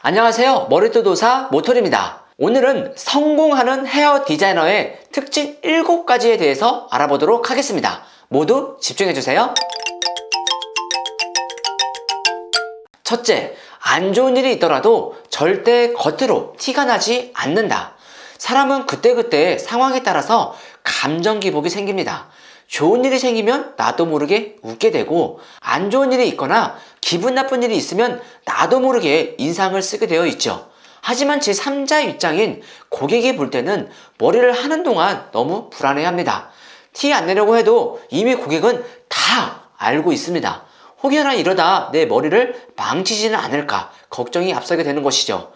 안녕하세요. 머리도도사 모토리입니다. 오늘은 성공하는 헤어 디자이너의 특징 7가지에 대해서 알아보도록 하겠습니다. 모두 집중해주세요. 첫째, 안 좋은 일이 있더라도 절대 겉으로 티가 나지 않는다. 사람은 그때그때 상황에 따라서 감정 기복이 생깁니다. 좋은 일이 생기면 나도 모르게 웃게 되고, 안 좋은 일이 있거나 기분 나쁜 일이 있으면 나도 모르게 인상을 쓰게 되어 있죠. 하지만 제3자 입장인 고객이 볼 때는 머리를 하는 동안 너무 불안해합니다. 티 안 내려고 해도 이미 고객은 다 알고 있습니다. 혹여나 이러다 내 머리를 망치지는 않을까 걱정이 앞서게 되는 것이죠.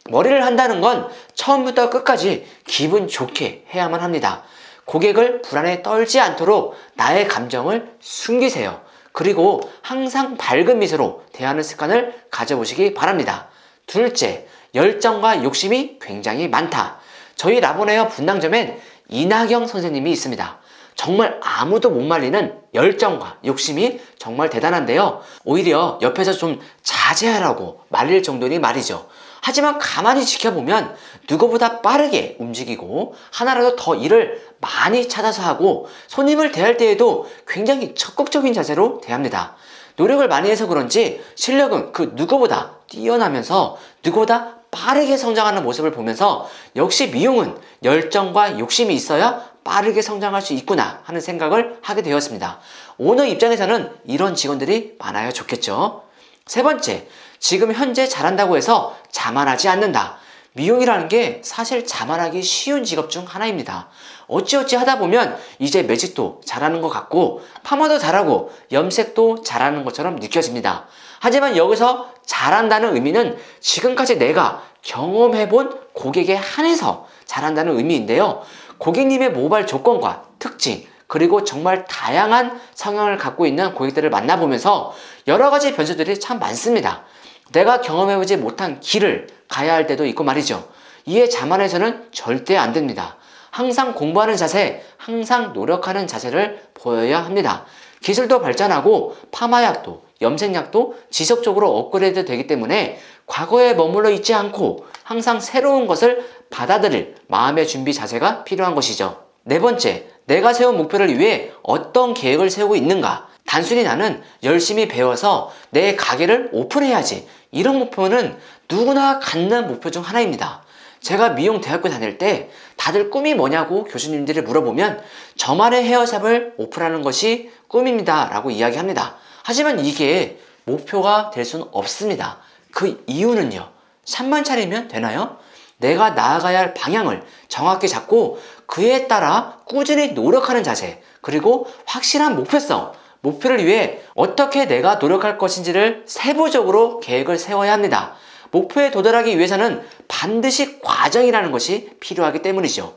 머리를 한다는 건 처음부터 끝까지 기분 좋게 해야만 합니다. 고객을 불안에 떨지 않도록 나의 감정을 숨기세요. 그리고 항상 밝은 미소로 대하는 습관을 가져보시기 바랍니다. 둘째, 열정과 욕심이 굉장히 많다. 저희 라보네어 분당점엔 이나경 선생님이 있습니다. 정말 아무도 못 말리는 열정과 욕심이 정말 대단한데요. 오히려 옆에서 좀 자제하라고 말릴 정도니 말이죠. 하지만 가만히 지켜보면 누구보다 빠르게 움직이고 하나라도 더 일을 많이 찾아서 하고 손님을 대할 때에도 굉장히 적극적인 자세로 대합니다. 노력을 많이 해서 그런지 실력은 그 누구보다 뛰어나면서 누구보다 빠르게 성장하는 모습을 보면서 역시 미용은 열정과 욕심이 있어야 빠르게 성장할 수 있구나 하는 생각을 하게 되었습니다. 오너 입장에서는 이런 직원들이 많아야 좋겠죠. 세 번째, 지금 현재 잘한다고 해서 자만하지 않는다. 미용이라는 게 사실 자만하기 쉬운 직업 중 하나입니다. 어찌어찌 하다 보면 이제 매직도 잘하는 것 같고 파마도 잘하고 염색도 잘하는 것처럼 느껴집니다. 하지만 여기서 잘한다는 의미는 지금까지 내가 경험해본 고객에 한해서 잘한다는 의미인데요. 고객님의 모발 조건과 특징, 그리고 정말 다양한 성향을 갖고 있는 고객들을 만나보면서 여러 가지 변수들이 참 많습니다. 내가 경험해보지 못한 길을 가야 할 때도 있고 말이죠. 이에 자만해서는 절대 안 됩니다. 항상 공부하는 자세, 항상 노력하는 자세를 보여야 합니다. 기술도 발전하고 파마약도, 염색약도 지속적으로 업그레이드 되기 때문에 과거에 머물러 있지 않고 항상 새로운 것을 받아들일 마음의 준비 자세가 필요한 것이죠. 네 번째, 내가 세운 목표를 위해 어떤 계획을 세우고 있는가? 단순히 나는 열심히 배워서 내 가게를 오픈해야지. 이런 목표는 누구나 갖는 목표 중 하나입니다. 제가 미용대학교 다닐 때 다들 꿈이 뭐냐고 교수님들이 물어보면 저만의 헤어샵을 오픈하는 것이 꿈입니다 라고 이야기합니다. 하지만 이게 목표가 될 수는 없습니다. 그 이유는요. 샵만 차리면 되나요? 내가 나아가야 할 방향을 정확히 잡고 그에 따라 꾸준히 노력하는 자세, 그리고 확실한 목표성, 목표를 위해 어떻게 내가 노력할 것인지를 세부적으로 계획을 세워야 합니다. 목표에 도달하기 위해서는 반드시 과정이라는 것이 필요하기 때문이죠.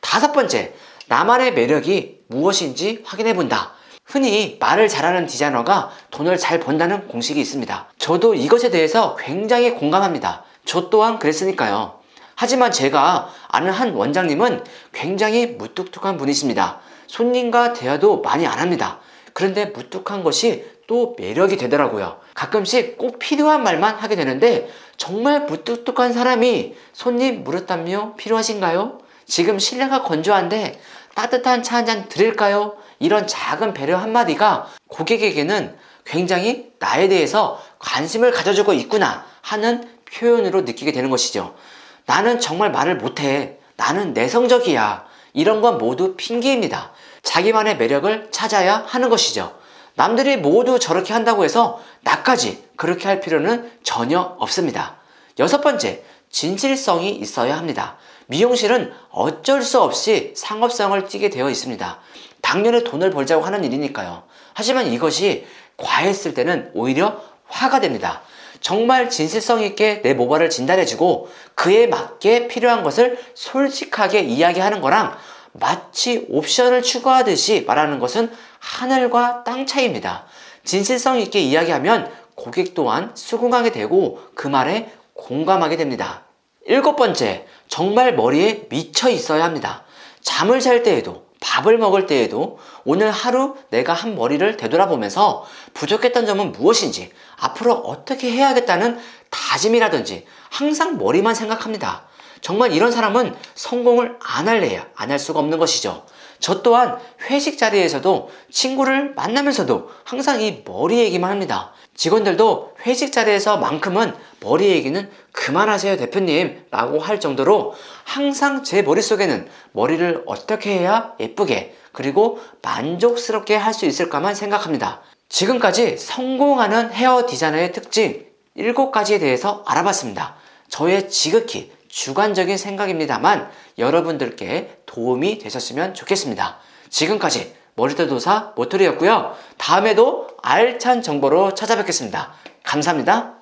다섯 번째, 나만의 매력이 무엇인지 확인해 본다. 흔히 말을 잘하는 디자이너가 돈을 잘 번다는 공식이 있습니다. 저도 이것에 대해서 굉장히 공감합니다. 저 또한 그랬으니까요. 하지만 제가 아는 한 원장님은 굉장히 무뚝뚝한 분이십니다. 손님과 대화도 많이 안 합니다. 그런데 무뚝한 것이 또 매력이 되더라고요. 가끔씩 꼭 필요한 말만 하게 되는데 정말 무뚝뚝한 사람이 손님 물었담요 필요하신가요? 지금 실내가 건조한데 따뜻한 차 한 잔 드릴까요? 이런 작은 배려 한마디가 고객에게는 굉장히 나에 대해서 관심을 가져주고 있구나 하는 표현으로 느끼게 되는 것이죠. 나는 정말 말을 못해. 나는 내성적이야. 이런 건 모두 핑계입니다. 자기만의 매력을 찾아야 하는 것이죠. 남들이 모두 저렇게 한다고 해서 나까지 그렇게 할 필요는 전혀 없습니다. 여섯 번째, 진실성이 있어야 합니다. 미용실은 어쩔 수 없이 상업성을 띠게 되어 있습니다. 당연히 돈을 벌자고 하는 일이니까요. 하지만 이것이 과했을 때는 오히려 화가 됩니다. 정말 진실성 있게 내 모발을 진단해주고 그에 맞게 필요한 것을 솔직하게 이야기하는 거랑 마치 옵션을 추가하듯이 말하는 것은 하늘과 땅 차이입니다. 진실성 있게 이야기하면 고객 또한 수긍하게 되고 그 말에 공감하게 됩니다. 일곱 번째, 정말 머리에 미쳐 있어야 합니다. 잠을 잘 때에도 밥을 먹을 때에도 오늘 하루 내가 한 머리를 되돌아보면서 부족했던 점은 무엇인지, 앞으로 어떻게 해야겠다는 다짐이라든지 항상 머리만 생각합니다. 정말 이런 사람은 성공을 안 할래야 안 할 수가 없는 것이죠. 저 또한 회식 자리에서도 친구를 만나면서도 항상 이 머리 얘기만 합니다. 직원들도 회식 자리에서만큼은 머리 얘기는 그만하세요 대표님 라고 할 정도로 항상 제 머릿속에는 머리를 어떻게 해야 예쁘게 그리고 만족스럽게 할 수 있을까만 생각합니다. 지금까지 성공하는 헤어 디자이너의 특징 7가지에 대해서 알아봤습니다. 저의 지극히 주관적인 생각입니다만 여러분들께 도움이 되셨으면 좋겠습니다. 지금까지 머리도도사 모토리였고요. 다음에도 알찬 정보로 찾아뵙겠습니다. 감사합니다.